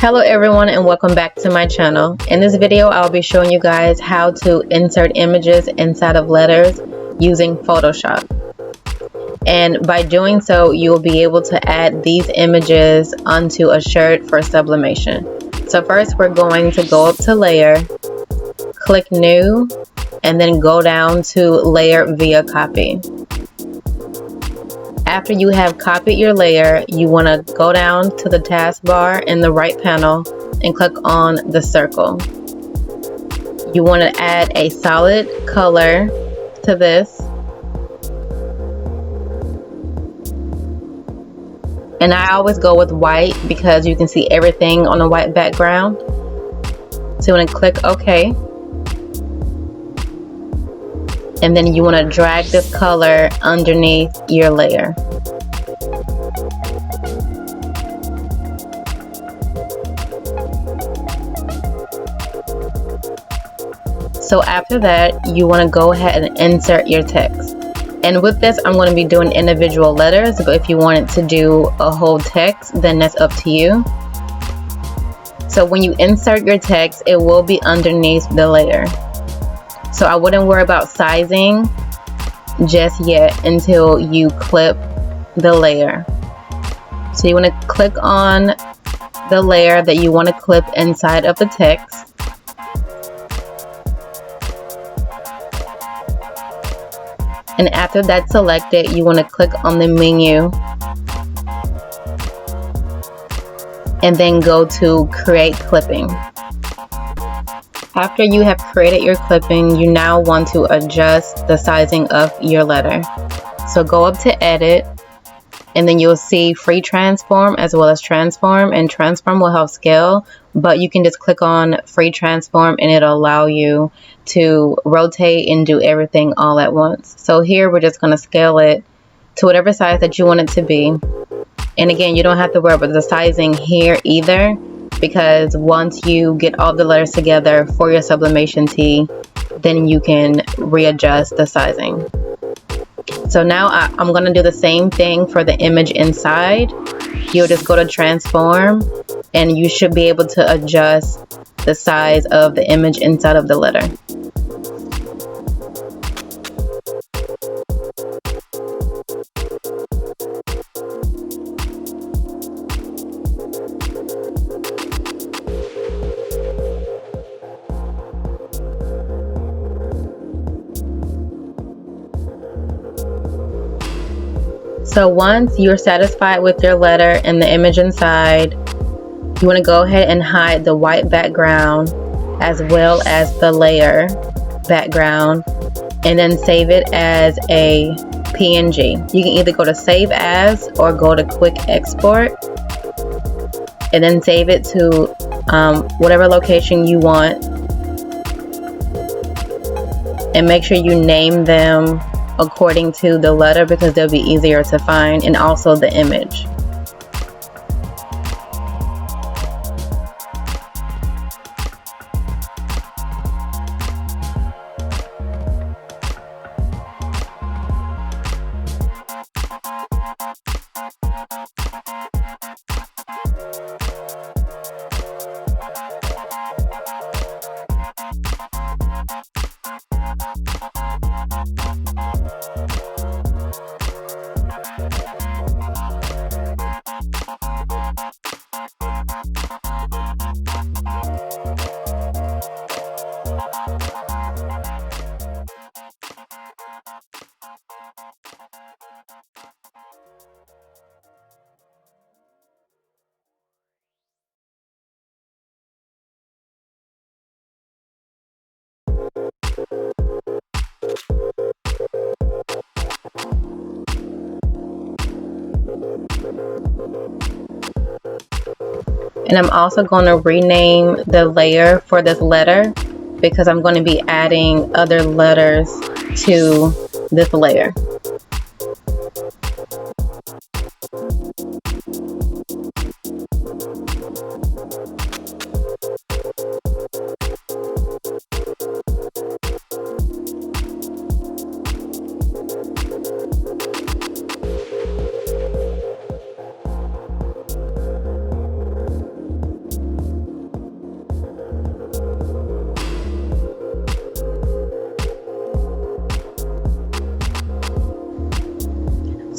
Hello everyone and welcome back to my channel. In this video I'll be showing you guys how to insert images inside of letters using Photoshop. And by doing so you'll be able to add these images onto a shirt for sublimation. So first we're going to go up to layer, click new, and then go down to layer via copy. After you have copied your layer, you want to go down to the taskbar in the right panel and click on the circle. You want to add a solid color to this. And I always go with white because you can see everything on a white background. So you want to click OK. And then you want to drag this color underneath your layer. So after that, you want to go ahead and insert your text. And with this, I'm going to be doing individual letters, but if you wanted to do a whole text, then that's up to you. So when you insert your text, it will be underneath the layer. So I wouldn't worry about sizing just yet until you clip the layer. So you want to click on the layer that you want to clip inside of the text. And after that's selected, you want to click on the menu and then go to create clipping. After you have created your clipping, you now want to adjust the sizing of your letter. So go up to edit, and then you'll see free transform as well as transform, and transform will have scale, but you can just click on free transform and it'll allow you to rotate and do everything all at once. So here we're just going to scale it to whatever size that you want it to be. And again, you don't have to worry about the sizing here either, because once you get all the letters together for your sublimation tee, then you can readjust the sizing. So now I'm going to do the same thing for the image inside. You'll just go to transform and you should be able to adjust the size of the image inside of the letter. So once you're satisfied with your letter and the image inside, you want to go ahead and hide the white background as well as the layer background, and then save it as a PNG. You can either go to save as or go to quick export and then save it to whatever location you want, and make sure you name them according to the letter because they'll be easier to find, and also the image. And I'm also going to rename the layer for this letter because I'm going to be adding other letters to this layer.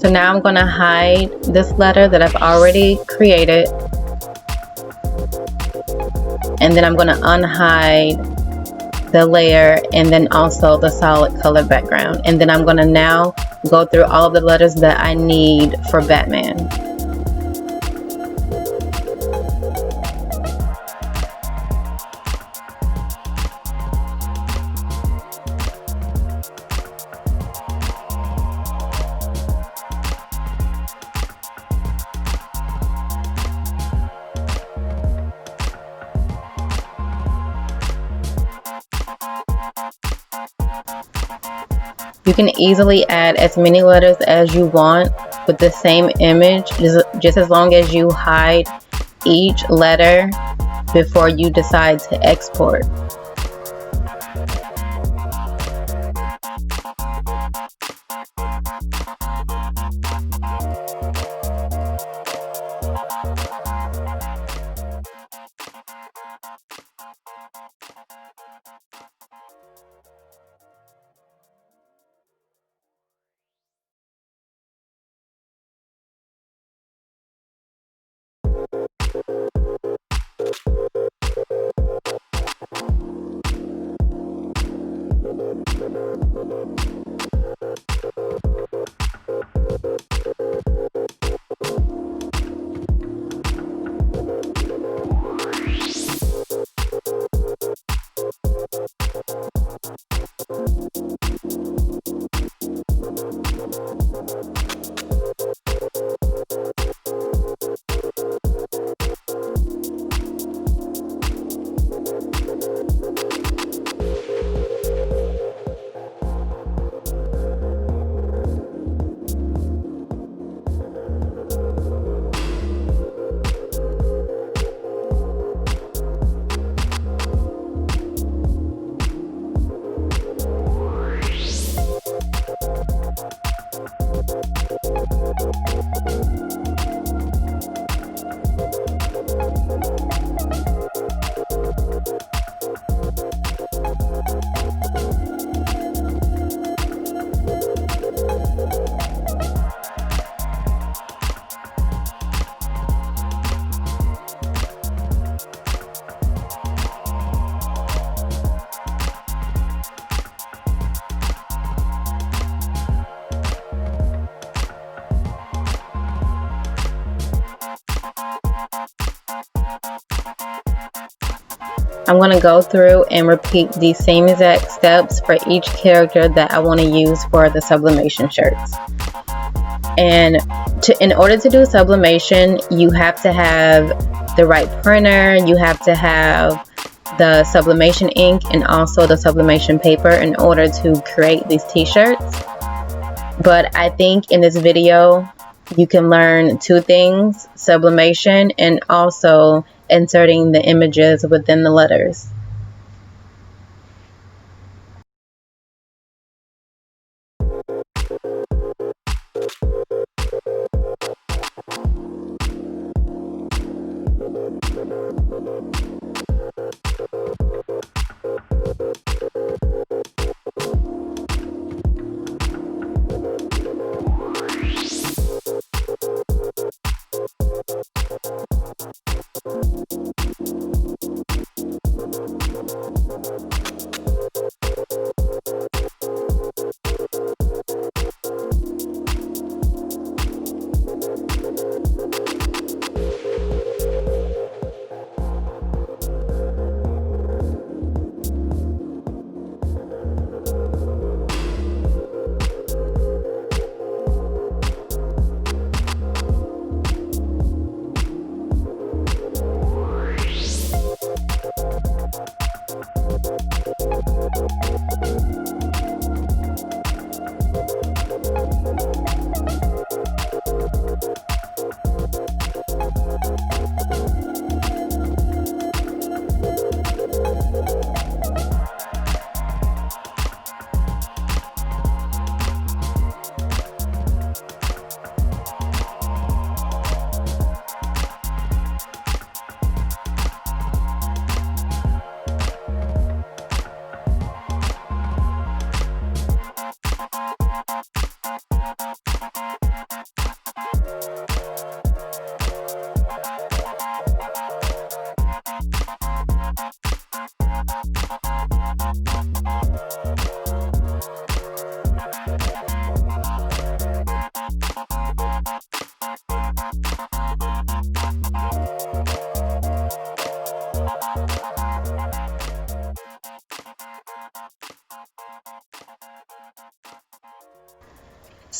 So now I'm going to hide this letter that I've already created. And then I'm going to unhide the layer and then also the solid color background. And then I'm going to now go through all of the letters that I need for Batman. You can easily add as many letters as you want with the same image, just as long as you hide each letter before you decide to export. I'm going to go through and repeat the same exact steps for each character that I want to use for the sublimation shirts. And in order to do sublimation, you have to have the right printer, you have to have the sublimation ink and also the sublimation paper in order to create these t-shirts. But I think in this video, you can learn two things: sublimation and also inserting the images within the letters.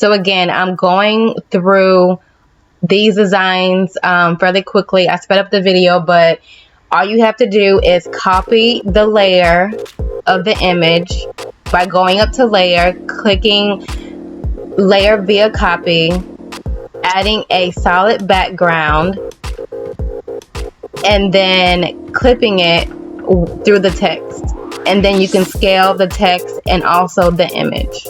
So again, I'm going through these designs fairly quickly. I sped up the video, but all you have to do is copy the layer of the image by going up to layer, clicking layer via copy, adding a solid background, and then clipping it through the text. And then you can scale the text and also the image.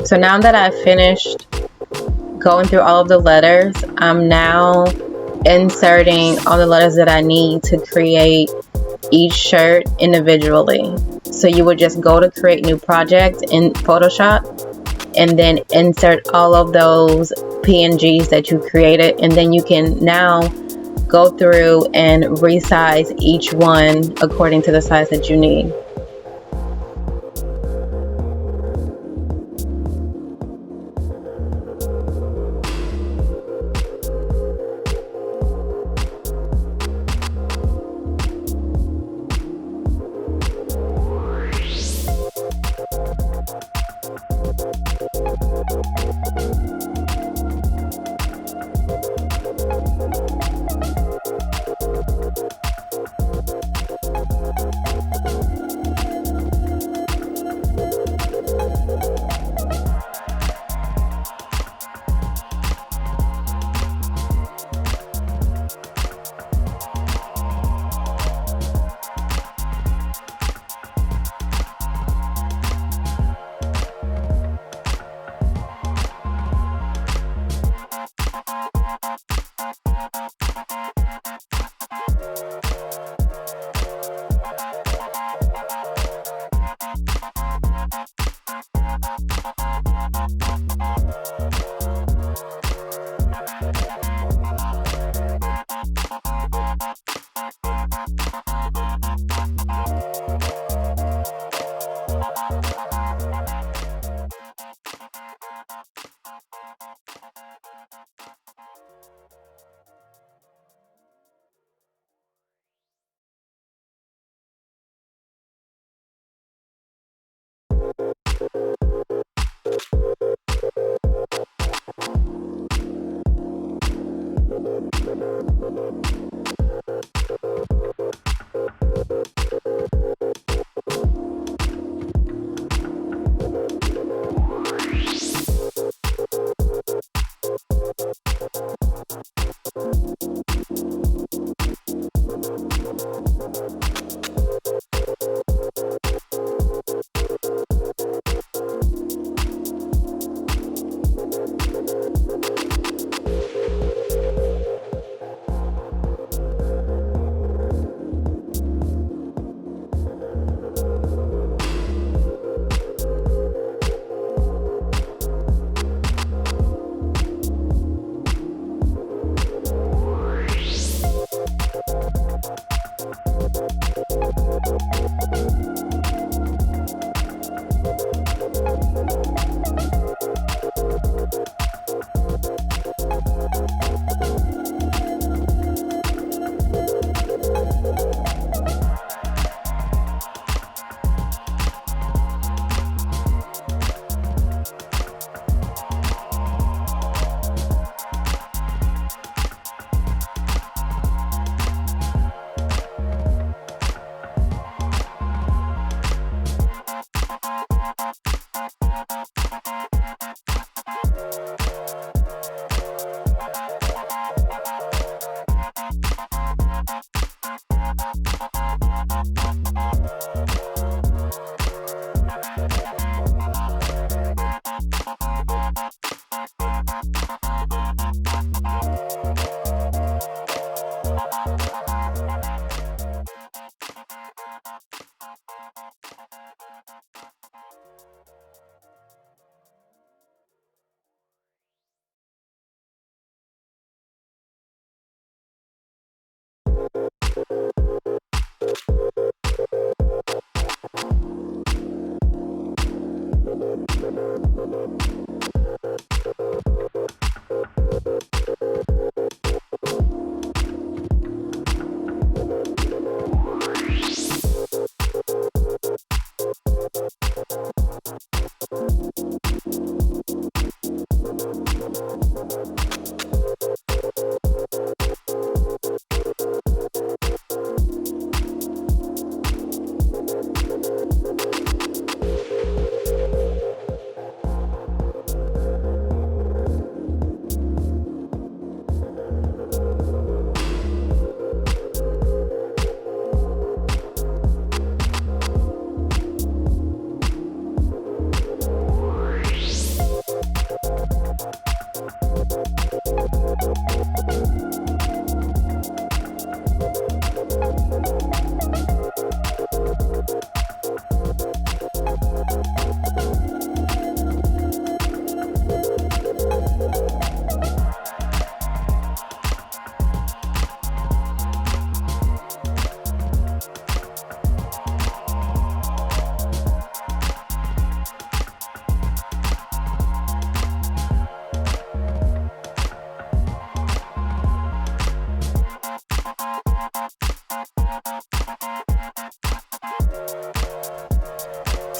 So now that I've finished going through all of the letters, I'm now inserting all the letters that I need to create each shirt individually. So you would just go to create new project in Photoshop and then insert all of those PNGs that you created, and then you can now go through and resize each one according to the size that you need.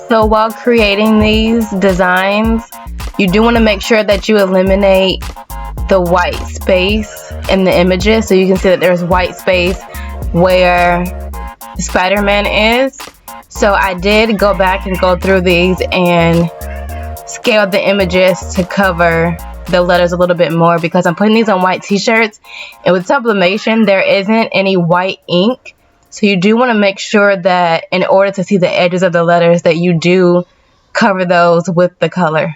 So while creating these designs, you do want to make sure that you eliminate the white space in the images. So you can see that there's white space where Spider-Man is. So I did go back and go through these and scale the images to cover the letters a little bit more, because I'm putting these on white t-shirts, and with sublimation there isn't any white ink. So you do want to make sure that in order to see the edges of the letters that you do cover those with the color.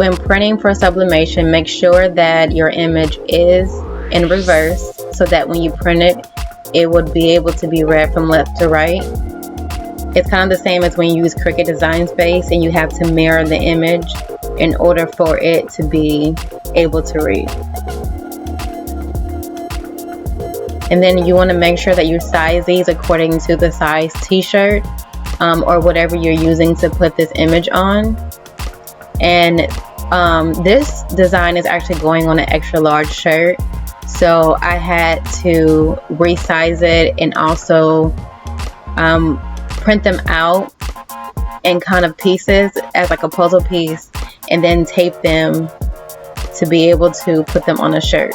When printing for sublimation, make sure that your image is in reverse so that when you print it, it would be able to be read from left to right. It's kind of the same as when you use Cricut Design Space and you have to mirror the image in order for it to be able to read. And then you want to make sure that you size these according to the size t-shirt or whatever you're using to put this image on. And this design is actually going on an extra large shirt, so I had to resize it and also print them out in kind of pieces as like a puzzle piece, and then tape them to be able to put them on a shirt.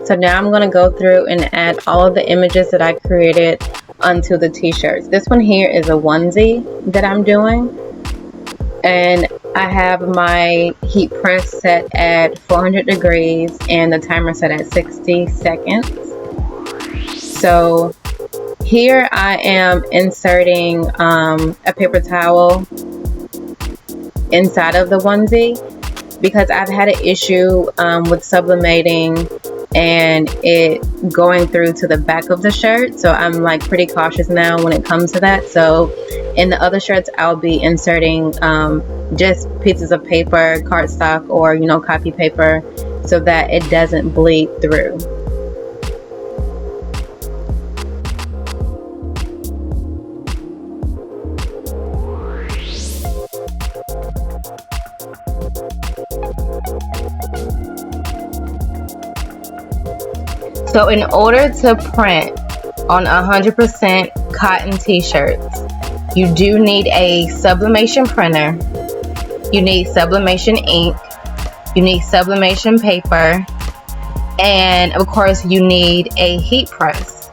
So now I'm going to go through and add all of the images that I created onto the t-shirts. This one here is a onesie that I'm doing, and I have my heat press set at 400 degrees and the timer set at 60 seconds. So here I am inserting a paper towel inside of the onesie because I've had an issue with sublimating and it going through to the back of the shirt, so I'm like pretty cautious now when it comes to that. So in the other shirts I'll be inserting just pieces of paper, cardstock, or copy paper, so that it doesn't bleed through. So in order to print on 100% cotton t-shirts, you do need a sublimation printer, you need sublimation ink, you need sublimation paper, and of course you need a heat press.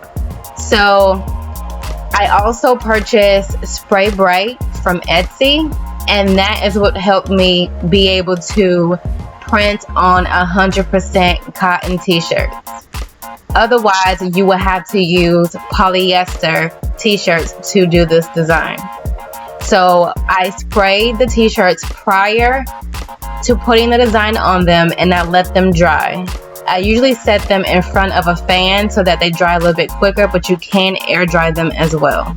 So I also purchased Spray Bright from Etsy, and that is what helped me be able to print on 100% cotton t-shirts. Otherwise, you will have to use polyester t-shirts to do this design. So I sprayed the t-shirts prior to putting the design on them, and I let them dry. I usually set them in front of a fan so that they dry a little bit quicker, but you can air dry them as well.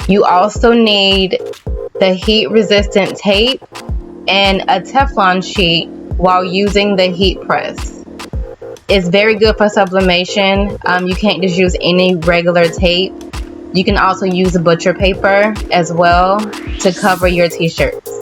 You also need the heat resistant tape and a teflon sheet while using the heat press. It's very good for sublimation. You can't just use any regular tape. You can also use butcher paper as well to cover your t-shirts.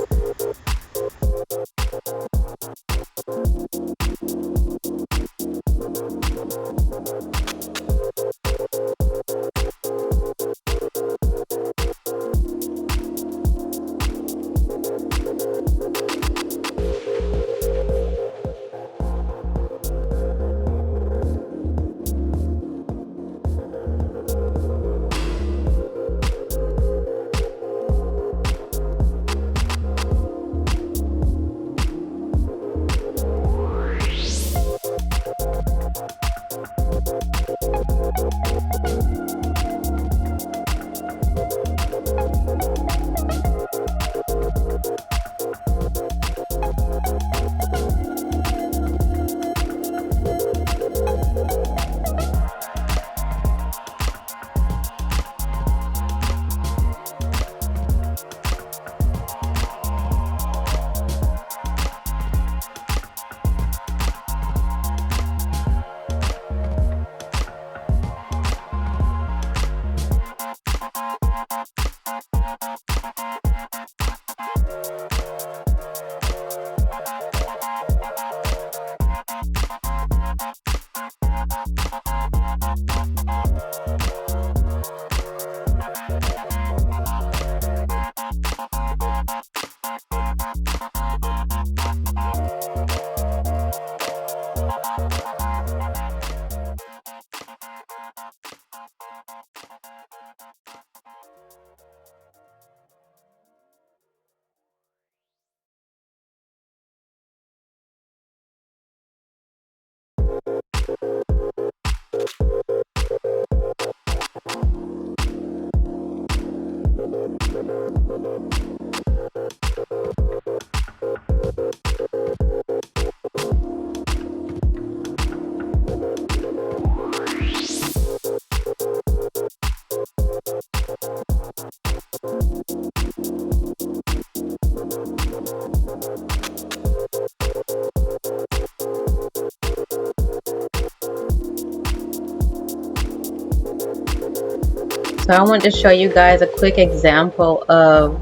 So I want to show you guys a quick example of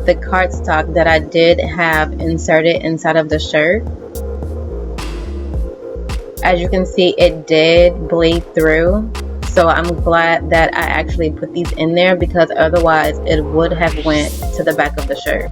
the cardstock that I did have inserted inside of the shirt. As you can see, it did bleed through. So I'm glad that I actually put these in there, because otherwise it would have went to the back of the shirt.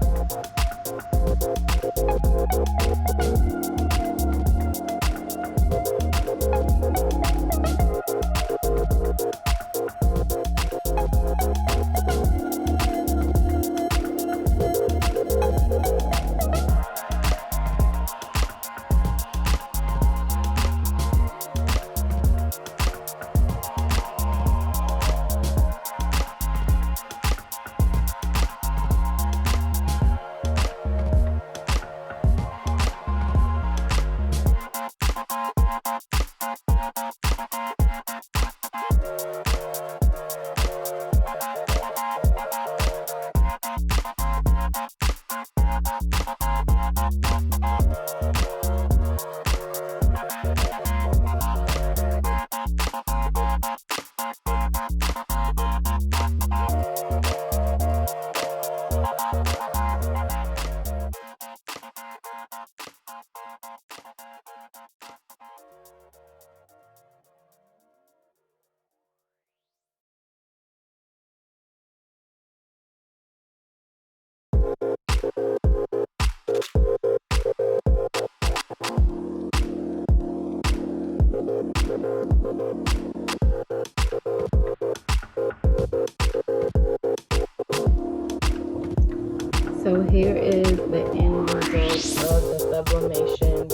So here is the end result of the Sublimation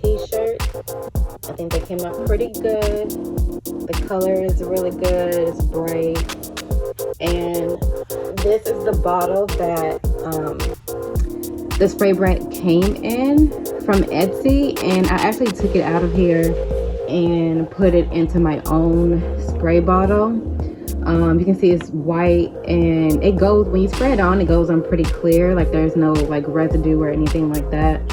t-shirt. I think they came out pretty good. The color is really good, it's bright. And this is the bottle that the spray bright came in from Etsy, and I actually took it out of here and put it into my own spray bottle. You can see it's white, and it goes, when you spray it on, it goes on pretty clear, like there's no like residue or anything like that.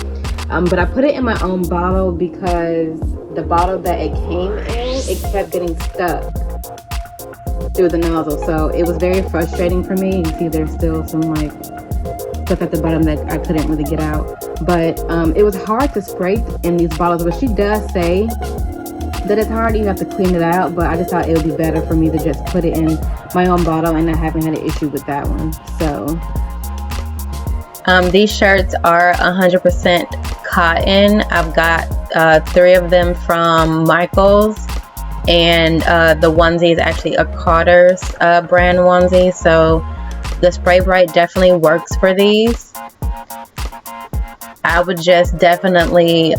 But I put it in my own bottle because the bottle that it came in, it kept getting stuck through the nozzle, so it was very frustrating for me. You see there's still some like stuff at the bottom that I couldn't really get out, but it was hard to spray in these bottles. But she does say that it's hard, you have to clean it out, but I just thought it would be better for me to just put it in my own bottle, and I haven't had an issue with that one. So these shirts are 100% cotton. I've got 3 of them from Michaels, and the onesie is actually a Carter's brand onesie, so the spray bright definitely works for these. I would just definitely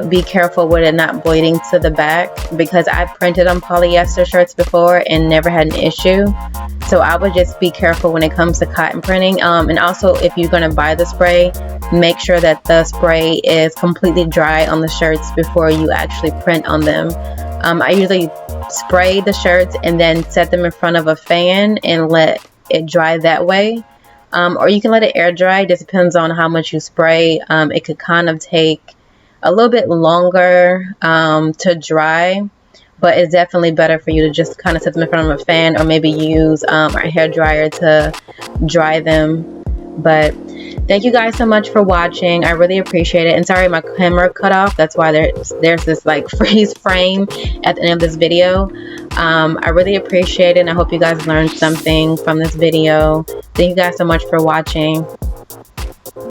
be careful with it not bleeding to the back, because I've printed on polyester shirts before and never had an issue. So I would just be careful when it comes to cotton printing. And also, if you're going to buy the spray, make sure that the spray is completely dry on the shirts before you actually print on them. I usually spray the shirts and then set them in front of a fan and let it dry that way. Or you can let it air dry. It just depends on how much you spray. It could kind of take a little bit longer to dry, but it's definitely better for you to just kind of set them in front of a fan, or maybe use a hair dryer to dry them. But thank you guys so much for watching. I really appreciate it. And sorry my camera cut off. That's why there's this like freeze frame at the end of this video. I really appreciate it, and I hope you guys learned something from this video. Thank you guys so much for watching.